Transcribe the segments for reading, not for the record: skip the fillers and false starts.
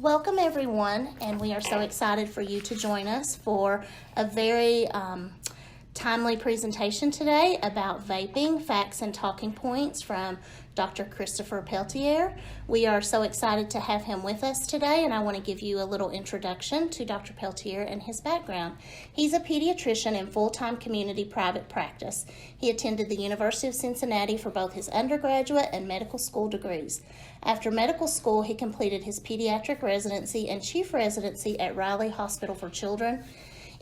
Welcome everyone, and we are so excited for you to join us for a very timely presentation today about vaping, facts and talking points from Dr. Christopher Peltier. We are so excited to have him with us today, and I want to give you a little introduction to Dr. Peltier and his background. He's a pediatrician in full-time community private practice. He attended the University of Cincinnati for both his undergraduate and medical school degrees. After medical school, he completed his pediatric residency and chief residency at Riley Hospital for Children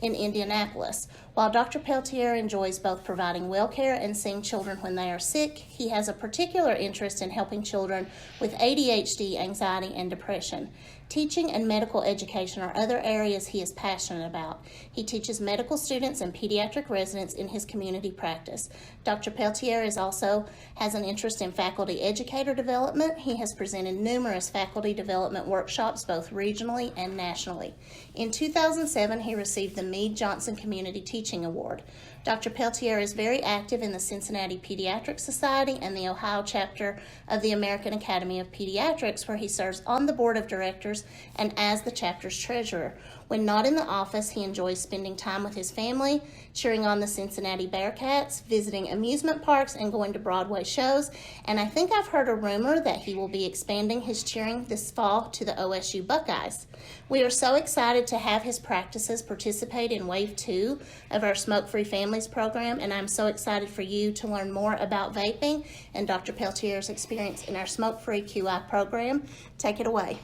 in Indianapolis. While Dr. Peltier enjoys both providing well care and seeing children when they are sick, he has a particular interest in helping children with ADHD, anxiety, and depression. Teaching and medical education are other areas he is passionate about. He teaches medical students and pediatric residents in his community practice. Dr. Peltier also has an interest in faculty educator development. He has presented numerous faculty development workshops both regionally and nationally. In 2007, he received the Meade Johnson Community Teaching Award. Dr. Peltier is very active in the Cincinnati Pediatric Society and the Ohio chapter of the American Academy of Pediatrics, where he serves on the board of directors and as the chapter's treasurer. When not in the office, he enjoys spending time with his family, cheering on the Cincinnati Bearcats, visiting amusement parks, and going to Broadway shows. And I think I've heard a rumor that he will be expanding his cheering this fall to the OSU Buckeyes. We are so excited to have his practices participate in Wave 2 of our Smoke-Free Families program, and I'm so excited for you to learn more about vaping and Dr. Peltier's experience in our Smoke-Free QI program. Take it away.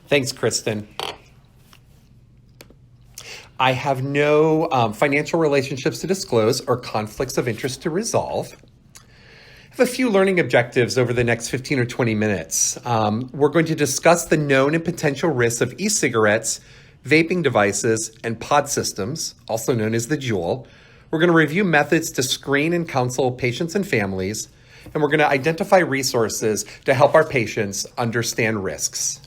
Thanks, Kristen. I have no financial relationships to disclose or conflicts of interest to resolve. I have a few learning objectives over the next 15 or 20 minutes. We're going to discuss the known and potential risks of e-cigarettes, vaping devices, and pod systems, also known as the Juul. We're going to review methods to screen and counsel patients and families, and we're going to identify resources to help our patients understand risks.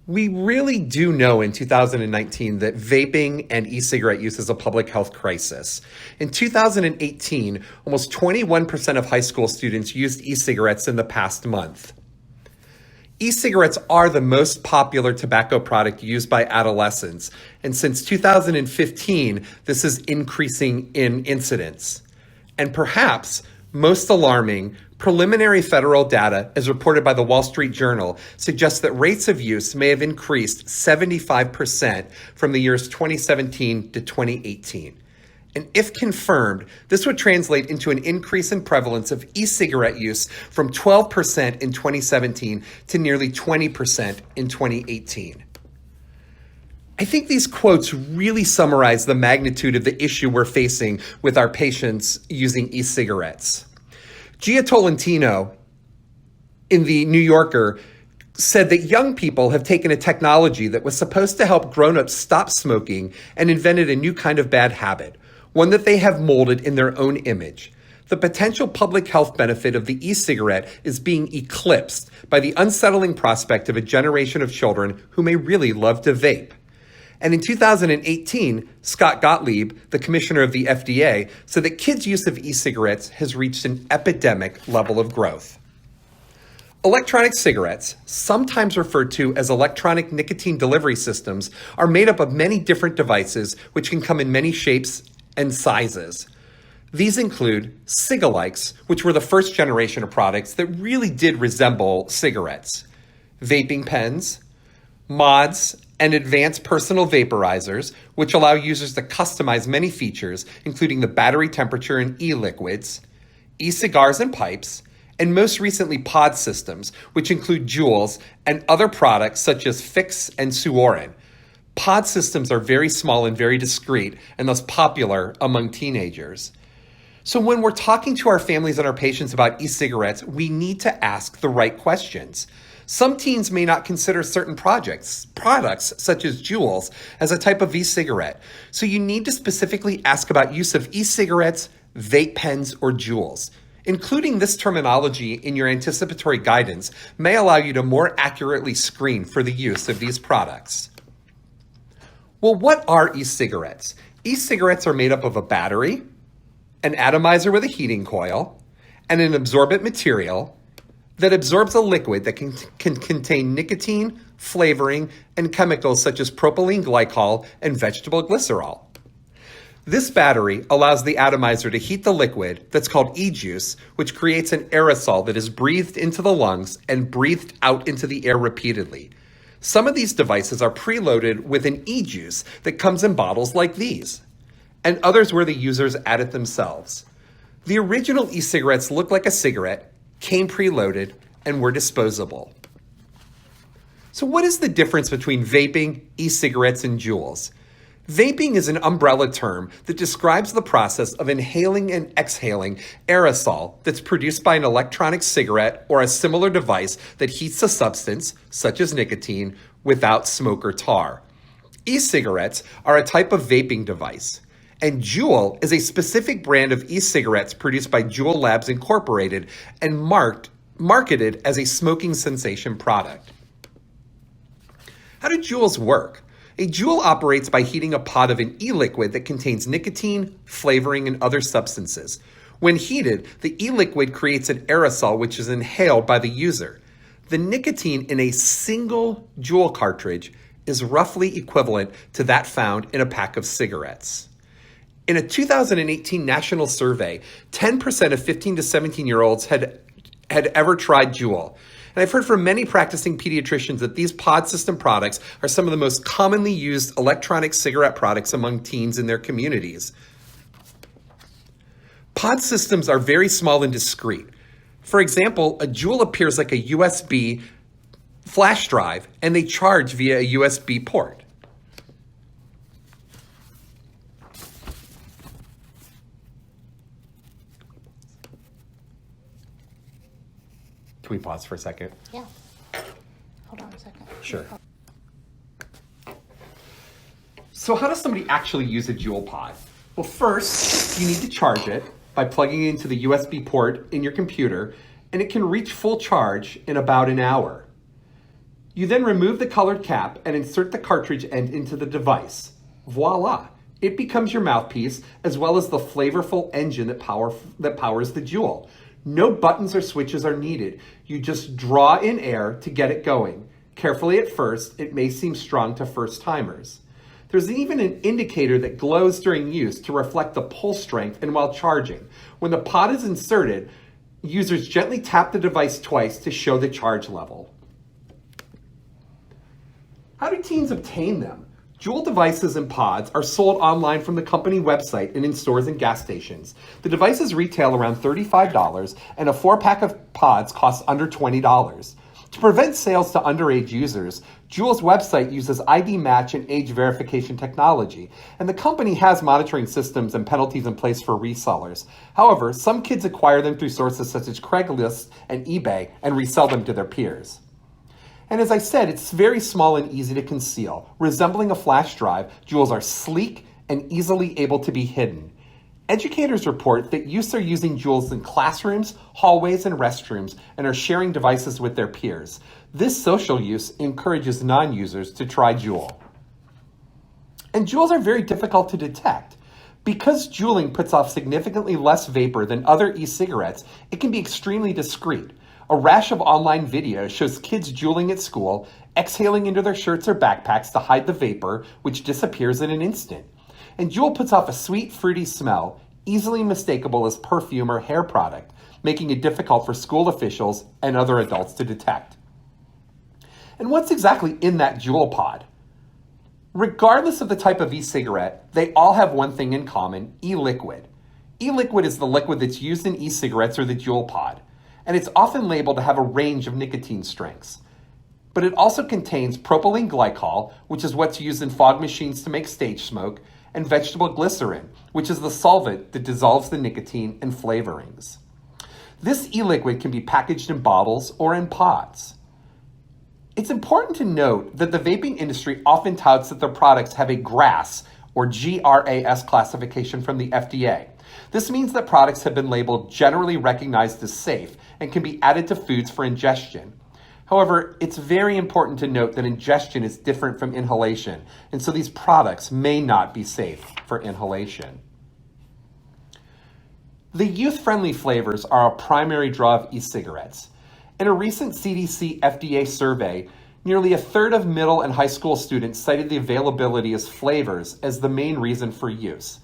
We really do know in 2019 that vaping and e-cigarette use is a public health crisis. In 2018, almost 21% of high school students used e-cigarettes in the past month. E-cigarettes are the most popular tobacco product used by adolescents, and since 2015, this is increasing in incidence. And perhaps most alarming, preliminary federal data, as reported by the Wall Street Journal, suggests that rates of use may have increased 75% from the years 2017 to 2018. And if confirmed, this would translate into an increase in prevalence of e-cigarette use from 12% in 2017 to nearly 20% in 2018. I think these quotes really summarize the magnitude of the issue we're facing with our patients using e-cigarettes. Gia Tolentino in the New Yorker said that young people have taken a technology that was supposed to help grown-ups stop smoking and invented a new kind of bad habit, one that they have molded in their own image. The potential public health benefit of the e-cigarette is being eclipsed by the unsettling prospect of a generation of children who may really love to vape. And in 2018, Scott Gottlieb, the commissioner of the FDA, said that kids' use of e-cigarettes has reached an epidemic level of growth. Electronic cigarettes, sometimes referred to as electronic nicotine delivery systems, are made up of many different devices which can come in many shapes and sizes. These include cig-alikes, which were the first generation of products that really did resemble cigarettes, vaping pens, mods, and advanced personal vaporizers, which allow users to customize many features, including the battery temperature in e-liquids, e-cigars and pipes, and most recently pod systems, which include Juuls and other products such as Fix and Suorin. Pod systems are very small and very discreet, and thus popular among teenagers. So when we're talking to our families and our patients about e-cigarettes, we need to ask the right questions. Some teens may not consider certain products such as Juuls as a type of e-cigarette. So you need to specifically ask about use of e-cigarettes, vape pens, or Juuls. Including this terminology in your anticipatory guidance may allow you to more accurately screen for the use of these products. Well, what are e-cigarettes? E-cigarettes are made up of a battery, an atomizer with a heating coil, and an absorbent material, that absorbs a liquid that can contain nicotine, flavoring, and chemicals such as propylene glycol and vegetable glycerol. This battery allows the atomizer to heat the liquid that's called e-juice, which creates an aerosol that is breathed into the lungs and breathed out into the air repeatedly. Some of these devices are preloaded with an e-juice that comes in bottles like these, and others where the users add it themselves. The original e-cigarettes look like a cigarette, came preloaded, and were disposable. So what is the difference between vaping, e-cigarettes, and Juuls? Vaping is an umbrella term that describes the process of inhaling and exhaling aerosol that's produced by an electronic cigarette or a similar device that heats a substance, such as nicotine, without smoke or tar. E-cigarettes are a type of vaping device, and Juul is a specific brand of e-cigarettes produced by Juul Labs Incorporated and marketed as a smoking cessation product. How do Juuls work? A Juul operates by heating a pod of an e-liquid that contains nicotine, flavoring, and other substances. When heated, the e-liquid creates an aerosol which is inhaled by the user. The nicotine in a single Juul cartridge is roughly equivalent to that found in a pack of cigarettes. In a 2018 national survey, 10% of 15 to 17-year-olds had ever tried Juul. And I've heard from many practicing pediatricians that these pod system products are some of the most commonly used electronic cigarette products among teens in their communities. Pod systems are very small and discreet. For example, a Juul appears like a USB flash drive, and they charge via a USB port. Can we pause for a second? Yeah. Hold on a second. Sure. So how does somebody actually use a Juul pod? Well, first, you need to charge it by plugging it into the USB port in your computer, and it can reach full charge in about an hour. You then remove the colored cap and insert the cartridge end into the device. Voila! It becomes your mouthpiece as well as the flavorful engine that powers the Juul. No buttons or switches are needed. You just draw in air to get it going. Carefully at first, it may seem strong to first timers. There's even an indicator that glows during use to reflect the pull strength and while charging. When the pod is inserted, users gently tap the device twice to show the charge level. How do teens obtain them? Juul devices and pods are sold online from the company website and in stores and gas stations. The devices retail around $35, and a 4-pack of pods costs under $20. To prevent sales to underage users, Juul's website uses ID match and age verification technology, and the company has monitoring systems and penalties in place for resellers. However, some kids acquire them through sources such as Craigslist and eBay and resell them to their peers. And as I said, it's very small and easy to conceal. Resembling a flash drive, Juuls are sleek and easily able to be hidden. Educators report that youths are using Juuls in classrooms, hallways, and restrooms and are sharing devices with their peers. This social use encourages non-users to try Juul. And Juuls are very difficult to detect. Because Juuling puts off significantly less vapor than other e-cigarettes, it can be extremely discreet. A rash of online videos shows kids Juuling at school, exhaling into their shirts or backpacks to hide the vapor, which disappears in an instant. And Juul puts off a sweet, fruity smell, easily mistakable as perfume or hair product, making it difficult for school officials and other adults to detect. And what's exactly in that Juul pod? Regardless of the type of e-cigarette, they all have one thing in common: e-liquid. E-liquid is the liquid that's used in e-cigarettes or the Juul pod, and it's often labeled to have a range of nicotine strengths. But it also contains propylene glycol, which is what's used in fog machines to make stage smoke, and vegetable glycerin, which is the solvent that dissolves the nicotine and flavorings. This e-liquid can be packaged in bottles or in pods. It's important to note that the vaping industry often touts that their products have a GRAS, or GRAS classification from the FDA. This means that products have been labeled generally recognized as safe and can be added to foods for ingestion. However, it's very important to note that ingestion is different from inhalation, and so these products may not be safe for inhalation. The youth-friendly flavors are a primary draw of e-cigarettes, In a recent CDC FDA survey, nearly a third of middle and high school students cited the availability of flavors as the main reason for use.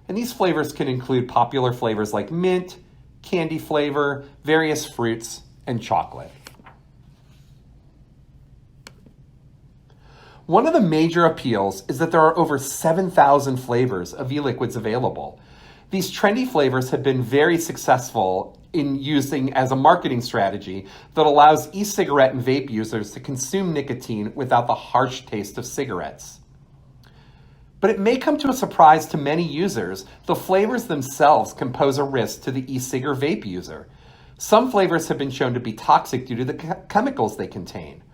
And these flavors can include popular flavors like mint, candy flavor, various fruits, and chocolate. One of the major appeals is that there are over 7,000 flavors of e-liquids available. These trendy flavors have been very successful in using as a marketing strategy that allows e-cigarette and vape users to consume nicotine without the harsh taste of cigarettes. But it may come to a surprise to many users, the flavors themselves can pose a risk to the e-cig or vape user. Some flavors have been shown to be toxic due to the chemicals they contain.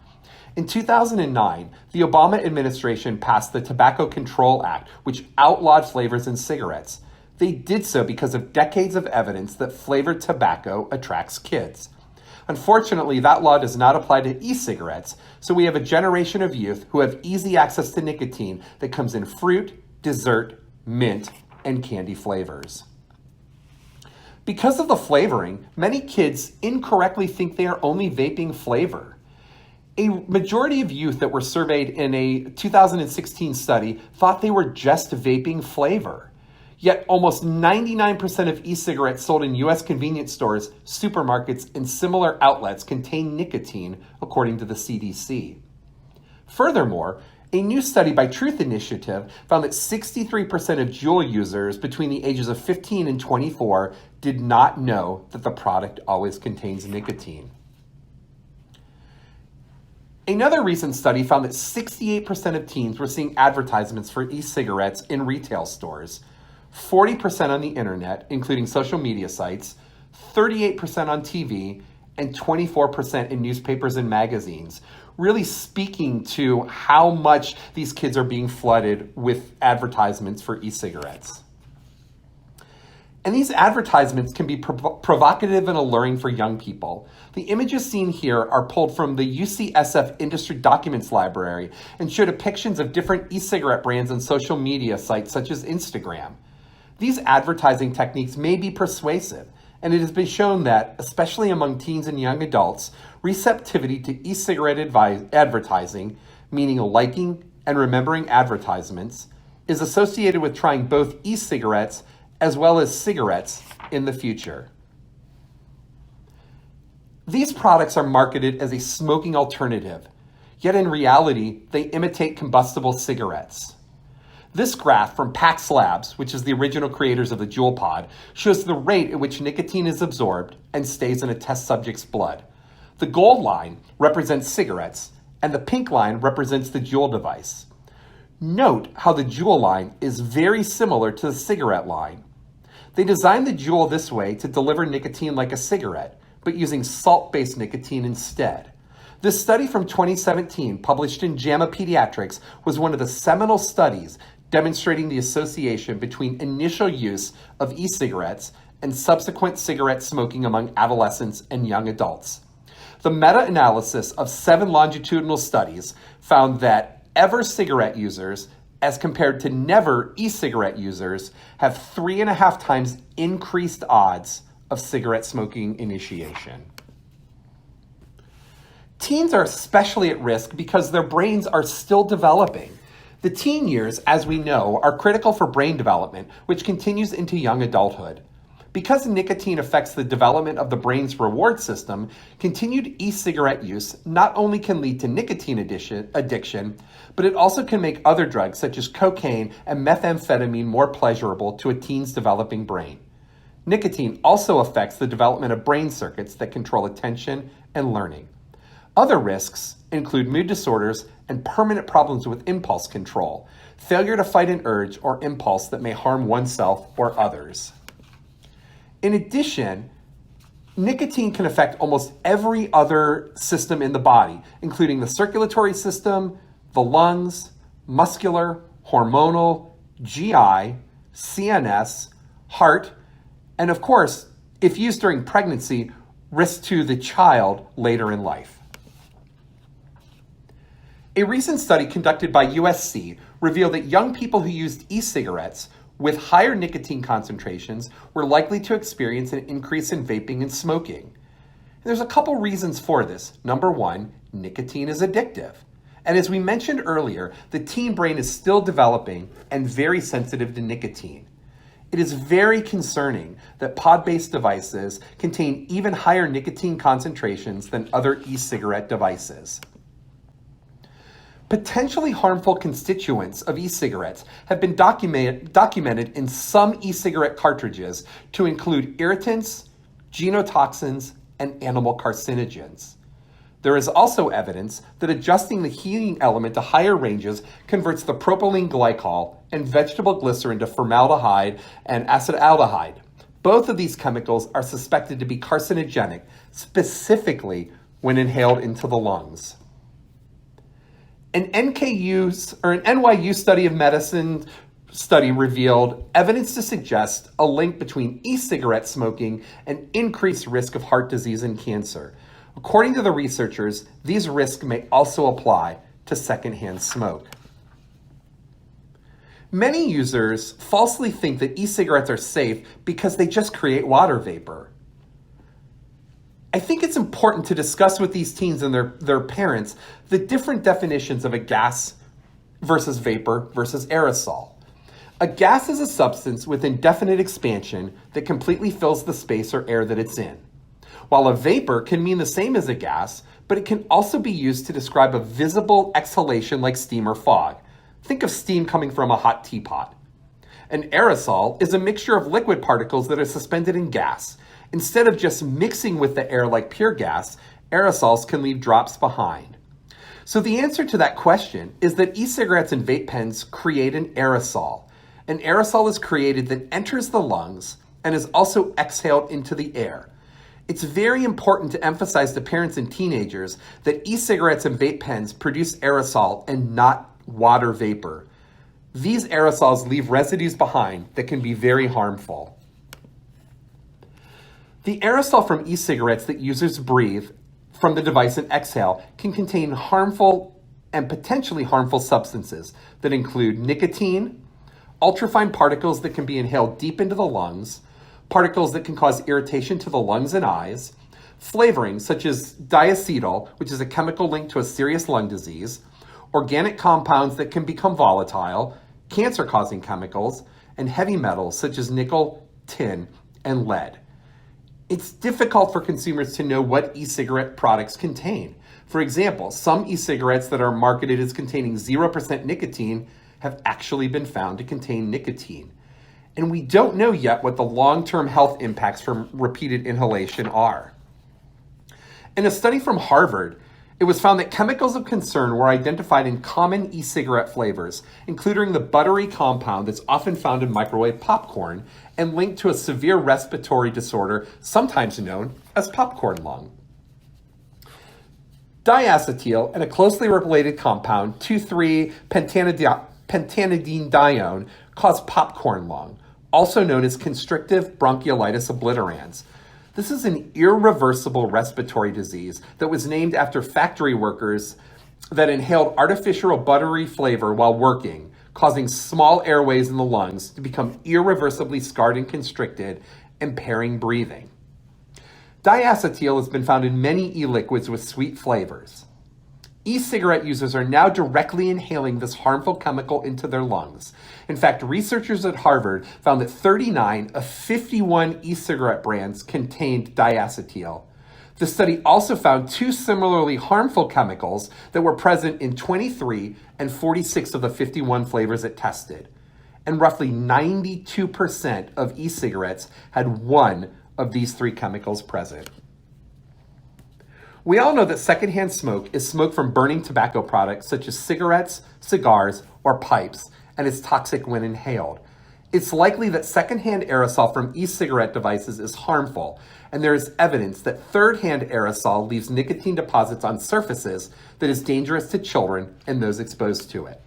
In 2009, the Obama administration passed the Tobacco Control Act, which outlawed flavors in cigarettes. They did so because of decades of evidence that flavored tobacco attracts kids. Unfortunately, that law does not apply to e-cigarettes, so we have a generation of youth who have easy access to nicotine that comes in fruit, dessert, mint, and candy flavors. Because of the flavoring, many kids incorrectly think they are only vaping flavor. A majority of youth that were surveyed in a 2016 study thought they were just vaping flavor. Yet almost 99% of e-cigarettes sold in U.S. convenience stores, supermarkets, and similar outlets contain nicotine, according to the CDC. Furthermore, a new study by Truth Initiative found that 63% of Juul users between the ages of 15 and 24 did not know that the product always contains nicotine. Another recent study found that 68% of teens were seeing advertisements for e-cigarettes in retail stores, 40% on the internet, including social media sites, 38% on TV, and 24% in newspapers and magazines, really speaking to how much these kids are being flooded with advertisements for e-cigarettes. And these advertisements can be provocative and alluring for young people. The images seen here are pulled from the UCSF Industry Documents Library and show depictions of different e-cigarette brands on social media sites such as Instagram. These advertising techniques may be persuasive, and it has been shown that, especially among teens and young adults, receptivity to e-cigarette advertising, meaning liking and remembering advertisements, is associated with trying both e-cigarettes as well as cigarettes in the future. These products are marketed as a smoking alternative, yet in reality, they imitate combustible cigarettes. This graph from Pax Labs, which is the original creators of the Juul pod, shows the rate at which nicotine is absorbed and stays in a test subject's blood. The gold line represents cigarettes, and the pink line represents the Juul device. Note how the Juul line is very similar to the cigarette line. They designed the Juul this way to deliver nicotine like a cigarette, but using salt-based nicotine instead. This study from 2017, published in JAMA Pediatrics, was one of the seminal studies demonstrating the association between initial use of e-cigarettes and subsequent cigarette smoking among adolescents and young adults. The meta-analysis of 7 longitudinal studies found that ever cigarette users, as compared to never e-cigarette users, have 3.5 times increased odds of cigarette smoking initiation. Teens are especially at risk because their brains are still developing. The teen years, as we know, are critical for brain development, which continues into young adulthood. Because nicotine affects the development of the brain's reward system, continued e-cigarette use not only can lead to nicotine addiction, but it also can make other drugs such as cocaine and methamphetamine more pleasurable to a teen's developing brain. Nicotine also affects the development of brain circuits that control attention and learning. Other risks include mood disorders and permanent problems with impulse control, failure to fight an urge or impulse that may harm oneself or others. In addition, nicotine can affect almost every other system in the body, including the circulatory system, the lungs, muscular, hormonal, GI, CNS, heart, and of course, if used during pregnancy, risk to the child later in life. A recent study conducted by USC revealed that young people who used e-cigarettes with higher nicotine concentrations were likely to experience an increase in vaping and smoking. There's a couple reasons for this. Number one, nicotine is addictive. And as we mentioned earlier, the teen brain is still developing and very sensitive to nicotine. It is very concerning that pod-based devices contain even higher nicotine concentrations than other e-cigarette devices. Potentially harmful constituents of e-cigarettes have been documented in some e-cigarette cartridges to include irritants, genotoxins, and animal carcinogens. There is also evidence that adjusting the heating element to higher ranges converts the propylene glycol and vegetable glycerin to formaldehyde and acetaldehyde. Both of these chemicals are suspected to be carcinogenic, specifically when inhaled into the lungs. An NYU study of medicine study revealed evidence to suggest a link between e-cigarette smoking and increased risk of heart disease and cancer. According to the researchers, these risks may also apply to secondhand smoke. Many users falsely think that e-cigarettes are safe because they just create water vapor. I think it's important to discuss with these teens and their parents the different definitions of a gas versus vapor versus aerosol. A gas is a substance with indefinite expansion that completely fills the space or air that it's in, while a vapor can mean the same as a gas, but it can also be used to describe a visible exhalation like steam or fog. Think of steam coming from a hot teapot. An aerosol is a mixture of liquid particles that are suspended in gas. Instead of just mixing with the air like pure gas, aerosols can leave drops behind. So the answer to that question is that e-cigarettes and vape pens create an aerosol. An aerosol is created that enters the lungs and is also exhaled into the air. It's very important to emphasize to parents and teenagers that e-cigarettes and vape pens produce aerosol and not water vapor. These aerosols leave residues behind that can be very harmful. The aerosol from e-cigarettes that users breathe from the device and exhale can contain harmful and potentially harmful substances that include nicotine, ultrafine particles that can be inhaled deep into the lungs, particles that can cause irritation to the lungs and eyes, flavorings such as diacetyl, which is a chemical linked to a serious lung disease, organic compounds that can become volatile, cancer-causing chemicals, and heavy metals such as nickel, tin, and lead. It's difficult for consumers to know what e-cigarette products contain. For example, some e-cigarettes that are marketed as containing 0% nicotine have actually been found to contain nicotine. And we don't know yet what the long-term health impacts from repeated inhalation are. In a study from Harvard, it was found that chemicals of concern were identified in common e-cigarette flavors, including the buttery compound that's often found in microwave popcorn and linked to a severe respiratory disorder, sometimes known as popcorn lung. Diacetyl and a closely related compound, 2,3-pentanediene-dione, cause popcorn lung, also known as constrictive bronchiolitis obliterans. This is an irreversible respiratory disease that was named after factory workers that inhaled artificial buttery flavor while working, causing small airways in the lungs to become irreversibly scarred and constricted, impairing breathing. Diacetyl has been found in many e-liquids with sweet flavors. E-cigarette users are now directly inhaling this harmful chemical into their lungs. In fact, researchers at Harvard found that 39 of 51 e-cigarette brands contained diacetyl. The study also found two similarly harmful chemicals that were present in 23 and 46 of the 51 flavors it tested. And roughly 92% of e-cigarettes had one of these three chemicals present. We all know that secondhand smoke is smoke from burning tobacco products such as cigarettes, cigars, or pipes, and is toxic when inhaled. It's likely that secondhand aerosol from e-cigarette devices is harmful, and there is evidence that third-hand aerosol leaves nicotine deposits on surfaces that is dangerous to children and those exposed to it.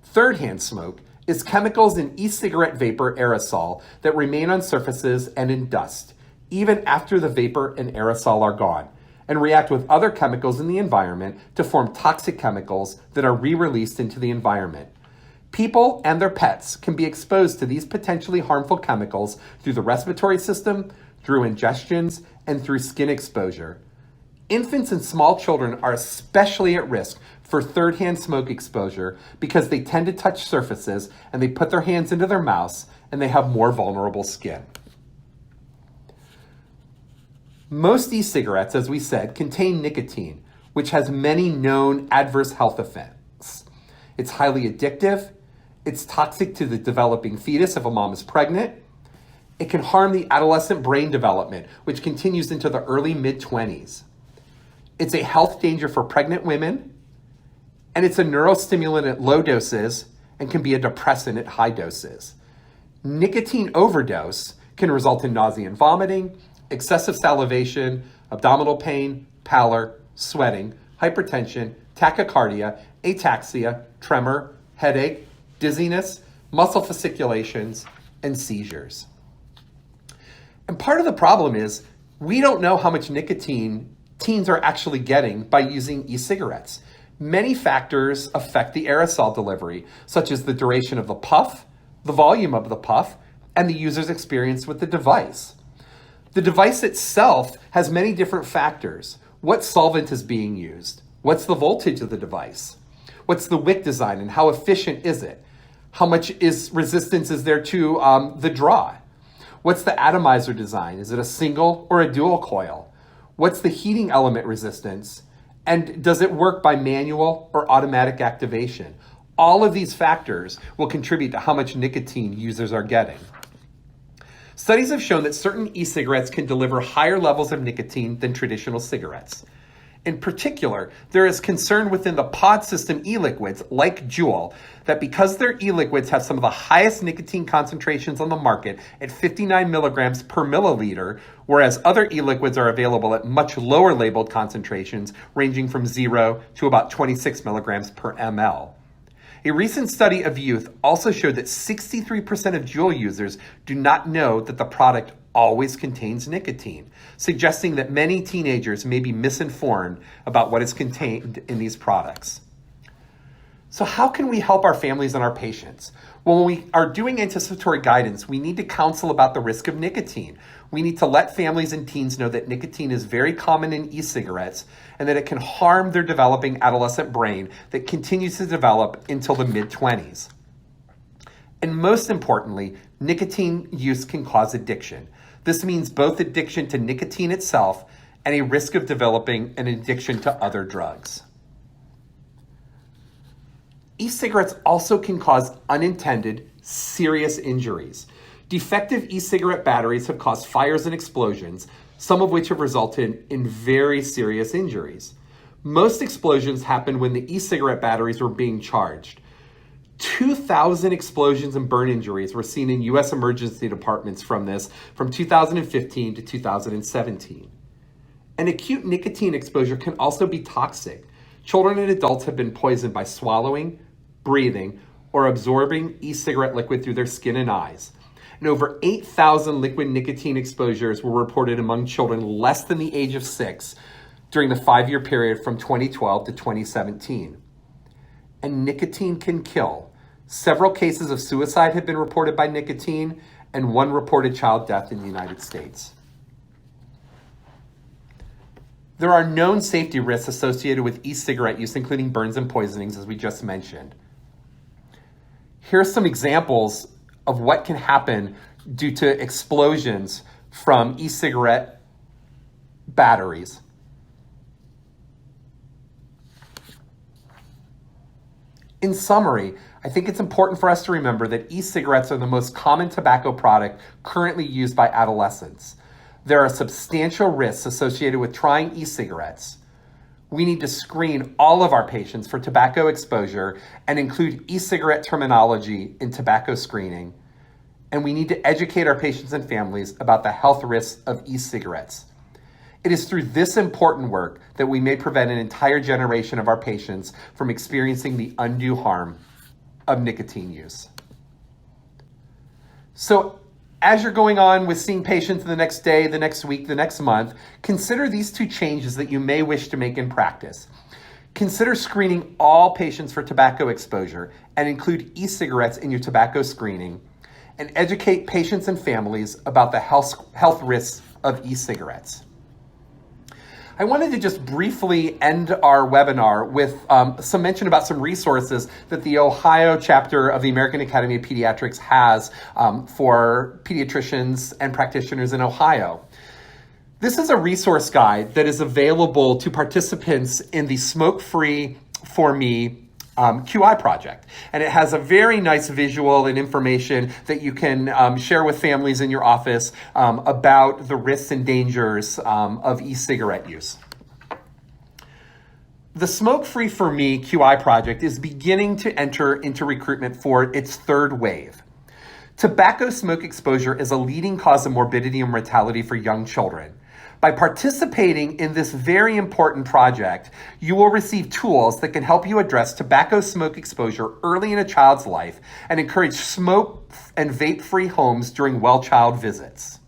Third-hand smoke is chemicals in e-cigarette vapor aerosol that remain on surfaces and in dust, even after the vapor and aerosol are gone, and react with other chemicals in the environment to form toxic chemicals that are re-released into the environment. People and their pets can be exposed to these potentially harmful chemicals through the respiratory system, through ingestions, and through skin exposure. Infants and small children are especially at risk for third-hand smoke exposure because they tend to touch surfaces and they put their hands into their mouths and they have more vulnerable skin. Most e-cigarettes, as we said, contain nicotine, which has many known adverse health effects. It's highly addictive. It's toxic to the developing fetus if a mom is pregnant. It can harm the adolescent brain development, which continues into the early mid-20s. It's a health danger for pregnant women, and it's a neurostimulant at low doses and can be a depressant at high doses. Nicotine overdose can result in nausea and vomiting, excessive salivation, abdominal pain, pallor, sweating, hypertension, tachycardia, ataxia, tremor, headache, dizziness, muscle fasciculations, and seizures. And part of the problem is we don't know how much nicotine teens are actually getting by using e-cigarettes. Many factors affect the aerosol delivery, such as the duration of the puff, the volume of the puff, and the user's experience with the device. The device itself has many different factors. What solvent is being used? What's the voltage of the device? What's the wick design and how efficient is it? How much resistance is there to the draw? What's the atomizer design? Is it a single or a dual coil? What's the heating element resistance? And does it work by manual or automatic activation? All of these factors will contribute to how much nicotine users are getting. Studies have shown that certain e-cigarettes can deliver higher levels of nicotine than traditional cigarettes. In particular, there is concern within the pod system e-liquids, like Juul, that because their e-liquids have some of the highest nicotine concentrations on the market at 59 milligrams per milliliter, whereas other e-liquids are available at much lower labeled concentrations, ranging from 0 to about 26 milligrams per ml. A recent study of youth also showed that 63% of Juul users do not know that the product always contains nicotine, suggesting that many teenagers may be misinformed about what is contained in these products. So how can we help our families and our patients? Well, when we are doing anticipatory guidance, we need to counsel about the risk of nicotine. We need to let families and teens know that nicotine is very common in e-cigarettes and that it can harm their developing adolescent brain that continues to develop until the mid-20s. And most importantly, nicotine use can cause addiction. This means both addiction to nicotine itself and a risk of developing an addiction to other drugs. E-cigarettes also can cause unintended, serious injuries. Defective e-cigarette batteries have caused fires and explosions, some of which have resulted in very serious injuries. Most explosions happened when the e-cigarette batteries were being charged. 2,000 explosions and burn injuries were seen in U.S. emergency departments from this from 2015 to 2017. And acute nicotine exposure can also be toxic. Children and adults have been poisoned by swallowing, breathing, or absorbing e-cigarette liquid through their skin and eyes. And over 8,000 liquid nicotine exposures were reported among children less than the age of 6 during the 5-year period from 2012 to 2017. And nicotine can kill. Several cases of suicide have been reported by nicotine, and one reported child death in the United States. There are known safety risks associated with e-cigarette use, including burns and poisonings, as we just mentioned. Here are some examples of what can happen due to explosions from e-cigarette batteries. In summary, I think it's important for us to remember that e-cigarettes are the most common tobacco product currently used by adolescents. There are substantial risks associated with trying e-cigarettes. We need to screen all of our patients for tobacco exposure and include e-cigarette terminology in tobacco screening. And we need to educate our patients and families about the health risks of e-cigarettes. It is through this important work that we may prevent an entire generation of our patients from experiencing the undue harm of nicotine use. So, as you're going on with seeing patients the next day, the next week, the next month, consider these 2 changes that you may wish to make in practice. Consider screening all patients for tobacco exposure and include e-cigarettes in your tobacco screening, and educate patients and families about the health risks of e-cigarettes. I wanted to just briefly end our webinar with some mention about some resources that the Ohio chapter of the American Academy of Pediatrics has for pediatricians and practitioners in Ohio. This is a resource guide that is available to participants in the Smoke Free for Me QI project. And it has a very nice visual and information that you can share with families in your office about the risks and dangers of e-cigarette use. The Smoke Free for Me QI project is beginning to enter into recruitment for its third wave. Tobacco smoke exposure is a leading cause of morbidity and mortality for young children. By participating in this very important project, you will receive tools that can help you address tobacco smoke exposure early in a child's life and encourage smoke and vape-free homes during well-child visits.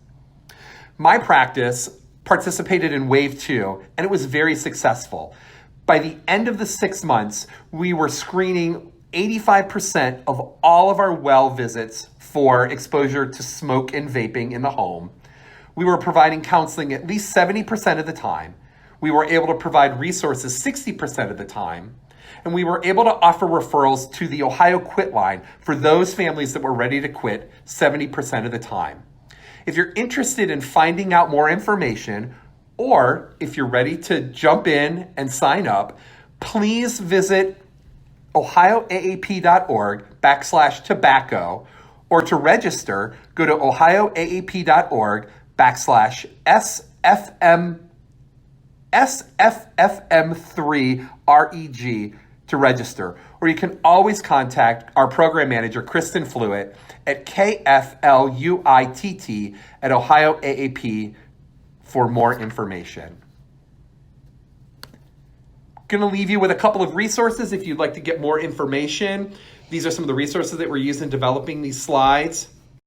My practice participated in Wave 2, and it was very successful. By the end of the 6 months, we were screening 85% of all of our well visits for exposure to smoke and vaping in the home. We were providing counseling at least 70% of the time. We were able to provide resources 60% of the time. And we were able to offer referrals to the Ohio Quit line for those families that were ready to quit 70% of the time. If you're interested in finding out more information, or if you're ready to jump in and sign up, please visit ohioaap.org/tobacco, or to register, go to ohioaap.org/SSFM3REG to register. Or you can always contact our program manager, Kristen Fluitt, at KFLUITT@ohioaap for more information. Going to leave you with a couple of resources if you'd like to get more information. These are some of the resources that were used in developing these slides.